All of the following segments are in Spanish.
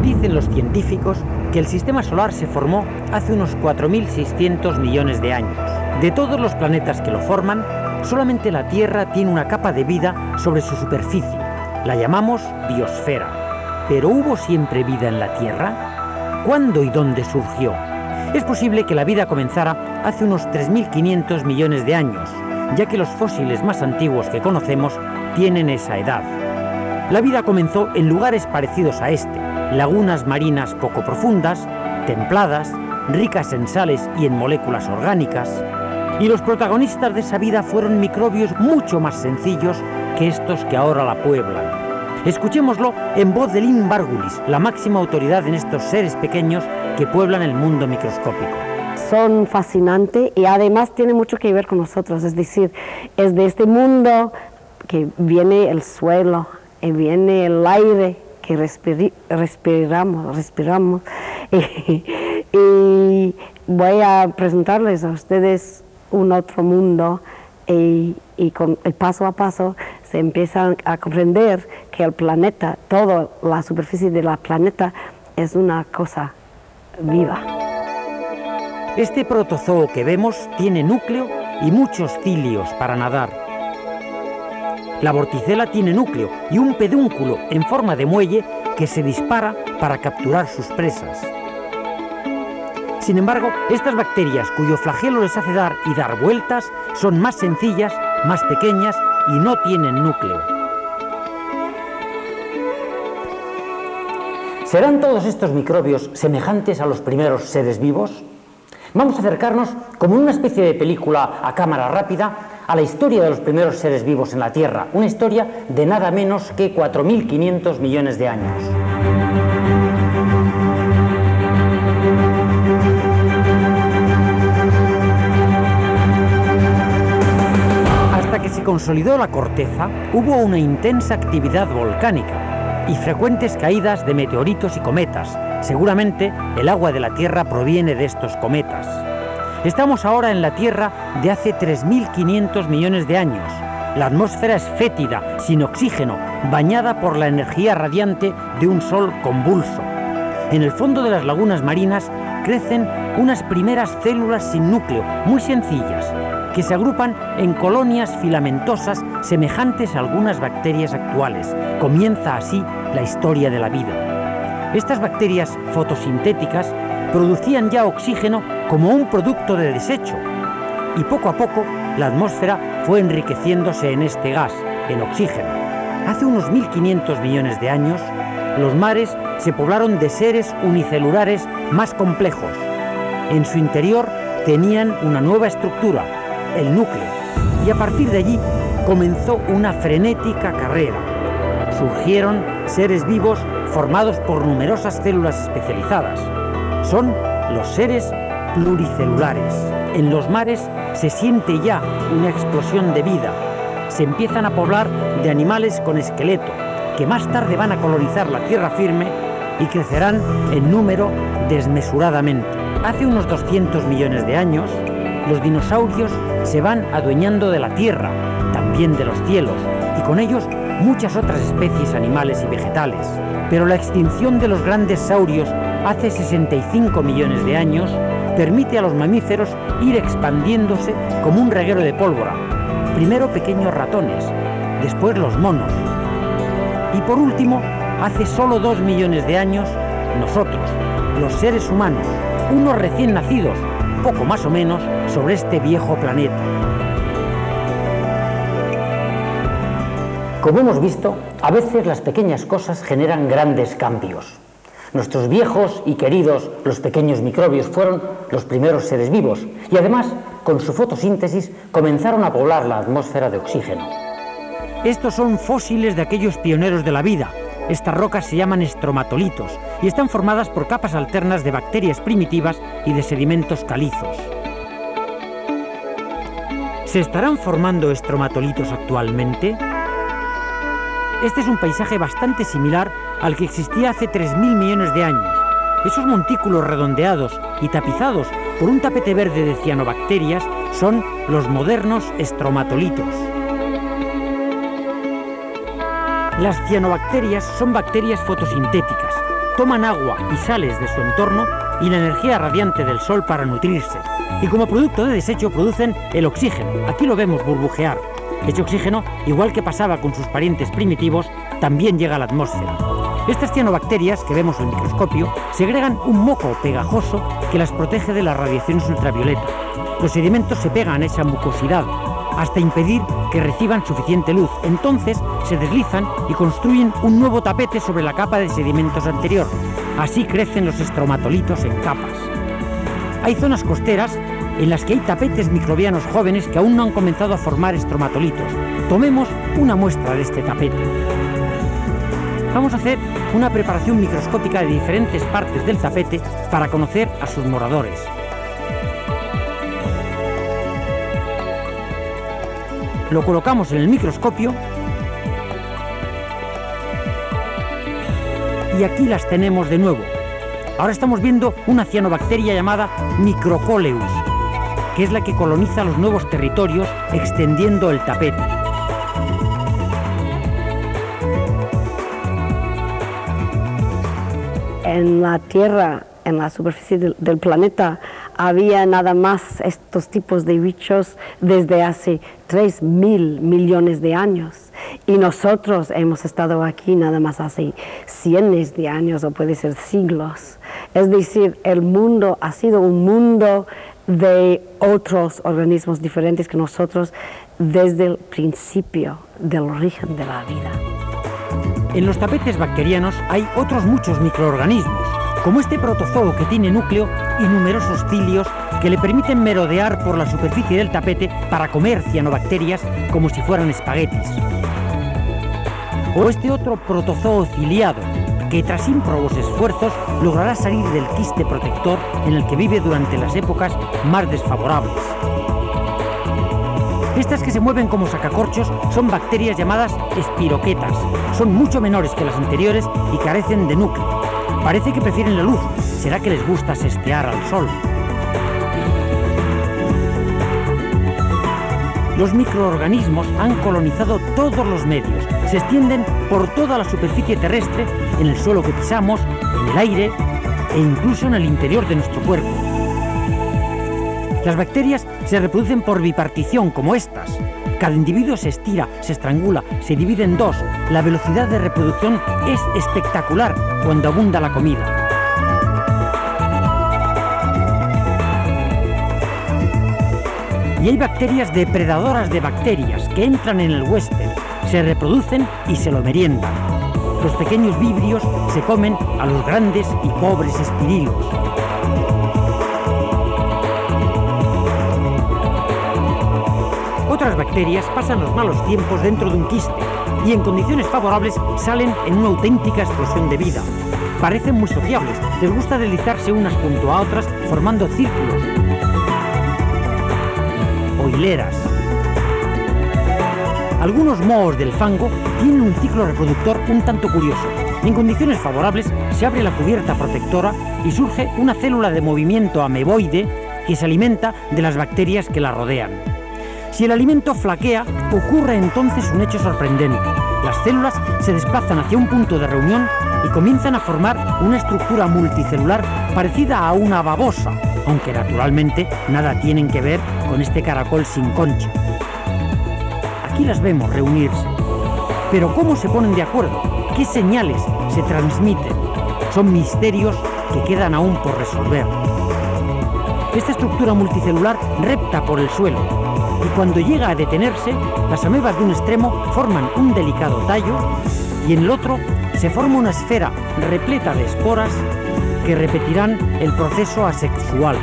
Dicen los científicos que el sistema solar se formó hace unos 4.600 millones de años. De todos los planetas que lo forman, solamente la Tierra tiene una capa de vida sobre su superficie. La llamamos biosfera. ¿Pero hubo siempre vida en la Tierra? ¿Cuándo y dónde surgió? Es posible que la vida comenzara hace unos 3.500 millones de años, ya que los fósiles más antiguos que conocemos tienen esa edad. La vida comenzó en lugares parecidos a este, lagunas marinas poco profundas, templadas, ricas en sales y en moléculas orgánicas, y los protagonistas de esa vida fueron microbios mucho más sencillos que estos que ahora la pueblan. Escuchémoslo en voz de Lynn Margulis, la máxima autoridad en estos seres pequeños que pueblan el mundo microscópico. Son fascinantes y además tienen mucho que ver con nosotros, es decir, es de este mundo que viene el suelo, y viene el aire que respiramos. Y voy a presentarles a ustedes un otro mundo y con el paso a paso se empiezan a comprender que el planeta, toda la superficie del planeta es una cosa viva. Este protozoo que vemos tiene núcleo y muchos cilios para nadar. La vorticela tiene núcleo y un pedúnculo en forma de muelle que se dispara para capturar sus presas. Sin embargo, estas bacterias, cuyo flagelo les hace dar y dar vueltas, son más sencillas, más pequeñas y no tienen núcleo. ¿Serán todos estos microbios semejantes a los primeros seres vivos? Vamos a acercarnos, como en una especie de película a cámara rápida, a la historia de los primeros seres vivos en la Tierra, una historia de nada menos que 4.500 millones de años. Hasta que se consolidó la corteza, hubo una intensa actividad volcánica y frecuentes caídas de meteoritos y cometas. Seguramente el agua de la Tierra proviene de estos cometas. Estamos ahora en la Tierra de hace 3.500 millones de años. La atmósfera es fétida, sin oxígeno, bañada por la energía radiante de un sol convulso. En el fondo de las lagunas marinas crecen unas primeras células sin núcleo, muy sencillas, que se agrupan en colonias filamentosas semejantes a algunas bacterias actuales. Comienza así la historia de la vida. Estas bacterias fotosintéticas producían ya oxígeno como un producto de desecho, y poco a poco la atmósfera fue enriqueciéndose en este gas, en oxígeno. Hace unos 1.500 millones de años, los mares se poblaron de seres unicelulares más complejos. En su interior tenían una nueva estructura, el núcleo, y a partir de allí comenzó una frenética carrera. Surgieron seres vivos formados por numerosas células especializadas. Son los seres pluricelulares. En los mares se siente ya una explosión de vida. Se empiezan a poblar de animales con esqueleto, que más tarde van a colonizar la tierra firme y crecerán en número desmesuradamente. Hace unos 200 millones de años, los dinosaurios se van adueñando de la tierra, también de los cielos, y con ellos muchas otras especies animales y vegetales. Pero la extinción de los grandes saurios hace 65 millones de años permite a los mamíferos ir expandiéndose como un reguero de pólvora. Primero pequeños ratones, después los monos. Y por último, hace solo 2 millones de años, nosotros, los seres humanos, unos recién nacidos, poco más o menos, sobre este viejo planeta. Como hemos visto, a veces las pequeñas cosas generan grandes cambios. Nuestros viejos y queridos, los pequeños microbios, fueron los primeros seres vivos y además, con su fotosíntesis, comenzaron a poblar la atmósfera de oxígeno. Estos son fósiles de aquellos pioneros de la vida. Estas rocas se llaman estromatolitos y están formadas por capas alternas de bacterias primitivas y de sedimentos calizos. ¿Se estarán formando estromatolitos actualmente? Este es un paisaje bastante similar al que existía hace 3.000 millones de años. Esos montículos redondeados y tapizados por un tapete verde de cianobacterias son los modernos estromatolitos. Las cianobacterias son bacterias fotosintéticas. Toman agua y sales de su entorno y la energía radiante del sol para nutrirse. Y como producto de desecho producen el oxígeno. Aquí lo vemos burbujear. Este oxígeno, igual que pasaba con sus parientes primitivos, también llega a la atmósfera. Estas cianobacterias, que vemos en el microscopio, segregan un moco pegajoso que las protege de las radiaciones ultravioleta. Los sedimentos se pegan a esa mucosidad hasta impedir que reciban suficiente luz. Entonces se deslizan y construyen un nuevo tapete sobre la capa de sedimentos anterior. Así crecen los estromatolitos en capas. Hay zonas costeras en las que hay tapetes microbianos jóvenes que aún no han comenzado a formar estromatolitos. Tomemos una muestra de este tapete. Vamos a hacer una preparación microscópica de diferentes partes del tapete para conocer a sus moradores. Lo colocamos en el microscopio y aquí las tenemos de nuevo. Ahora estamos viendo una cianobacteria llamada Microcoleus, que es la que coloniza los nuevos territorios extendiendo el tapete. En la Tierra, en la superficie del planeta, había nada más estos tipos de bichos desde hace 3.000 millones de años. Y nosotros hemos estado aquí nada más hace cientos de años o puede ser siglos. Es decir, el mundo ha sido un mundo de otros organismos diferentes que nosotros desde el principio del origen de la vida. En los tapetes bacterianos hay otros muchos microorganismos, como este protozoo que tiene núcleo y numerosos cilios que le permiten merodear por la superficie del tapete para comer cianobacterias como si fueran espaguetis. O este otro protozoo ciliado, que tras ímprobos esfuerzos logrará salir del quiste protector en el que vive durante las épocas más desfavorables. Estas que se mueven como sacacorchos son bacterias llamadas espiroquetas. Son mucho menores que las anteriores y carecen de núcleo. Parece que prefieren la luz. ¿Será que les gusta sestear al sol? Los microorganismos han colonizado todos los medios. Se extienden por toda la superficie terrestre, en el suelo que pisamos, en el aire e incluso en el interior de nuestro cuerpo. Las bacterias se reproducen por bipartición, como estas. Cada individuo se estira, se estrangula, se divide en dos. La velocidad de reproducción es espectacular cuando abunda la comida. Y hay bacterias depredadoras de bacterias que entran en el huésped, se reproducen y se lo meriendan. Los pequeños vibrios se comen a los grandes y pobres espirilos. Otras bacterias pasan los malos tiempos dentro de un quiste y en condiciones favorables salen en una auténtica explosión de vida. Parecen muy sociables, les gusta deslizarse unas junto a otras formando círculos o hileras. Algunos mohos del fango tienen un ciclo reproductor un tanto curioso. En condiciones favorables se abre la cubierta protectora y surge una célula de movimiento ameboide que se alimenta de las bacterias que la rodean. Si el alimento flaquea, ocurre entonces un hecho sorprendente. Las células se desplazan hacia un punto de reunión y comienzan a formar una estructura multicelular parecida a una babosa, aunque naturalmente nada tienen que ver con este caracol sin concha. Aquí las vemos reunirse. Pero ¿cómo se ponen de acuerdo? ¿Qué señales se transmiten? Son misterios que quedan aún por resolver. Esta estructura multicelular repta por el suelo y cuando llega a detenerse, las amebas de un extremo forman un delicado tallo y en el otro se forma una esfera repleta de esporas que repetirán el proceso asexual.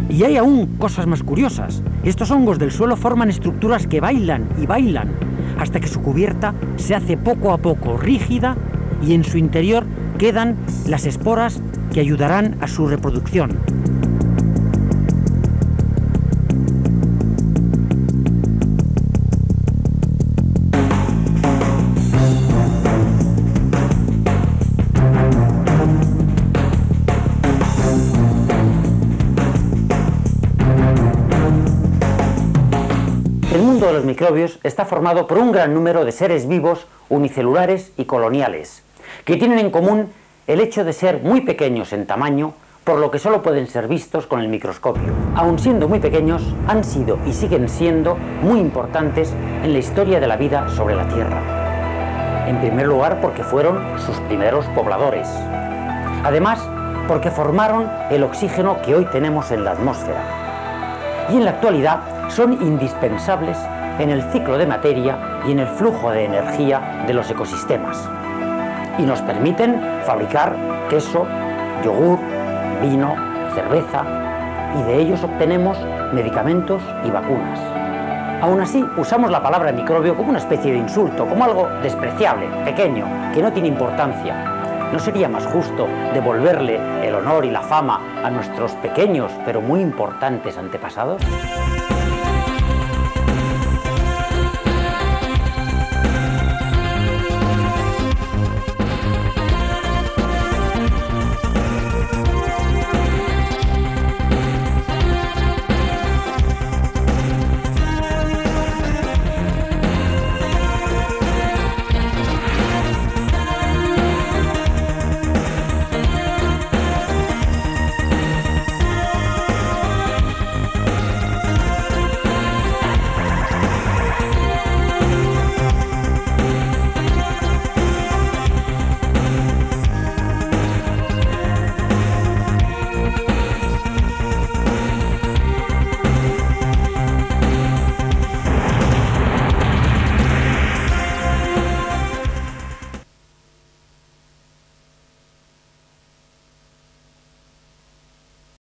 Y hay aún cosas más curiosas. Estos hongos del suelo forman estructuras que bailan y bailan, hasta que su cubierta se hace poco a poco rígida y en su interior quedan las esporas que ayudarán a su reproducción. El mundo de los microbios está formado por un gran número de seres vivos, unicelulares y coloniales, que tienen en común el hecho de ser muy pequeños en tamaño, por lo que solo pueden ser vistos con el microscopio. Aun siendo muy pequeños, han sido y siguen siendo muy importantes en la historia de la vida sobre la Tierra. En primer lugar, porque fueron sus primeros pobladores. Además, porque formaron el oxígeno que hoy tenemos en la atmósfera. Y en la actualidad son indispensables en el ciclo de materia y en el flujo de energía de los ecosistemas. Y nos permiten fabricar queso, yogur, vino, cerveza, y de ellos obtenemos medicamentos y vacunas. Aún así, usamos la palabra microbio como una especie de insulto, como algo despreciable, pequeño, que no tiene importancia. ¿No sería más justo devolverle el honor y la fama a nuestros pequeños pero muy importantes antepasados?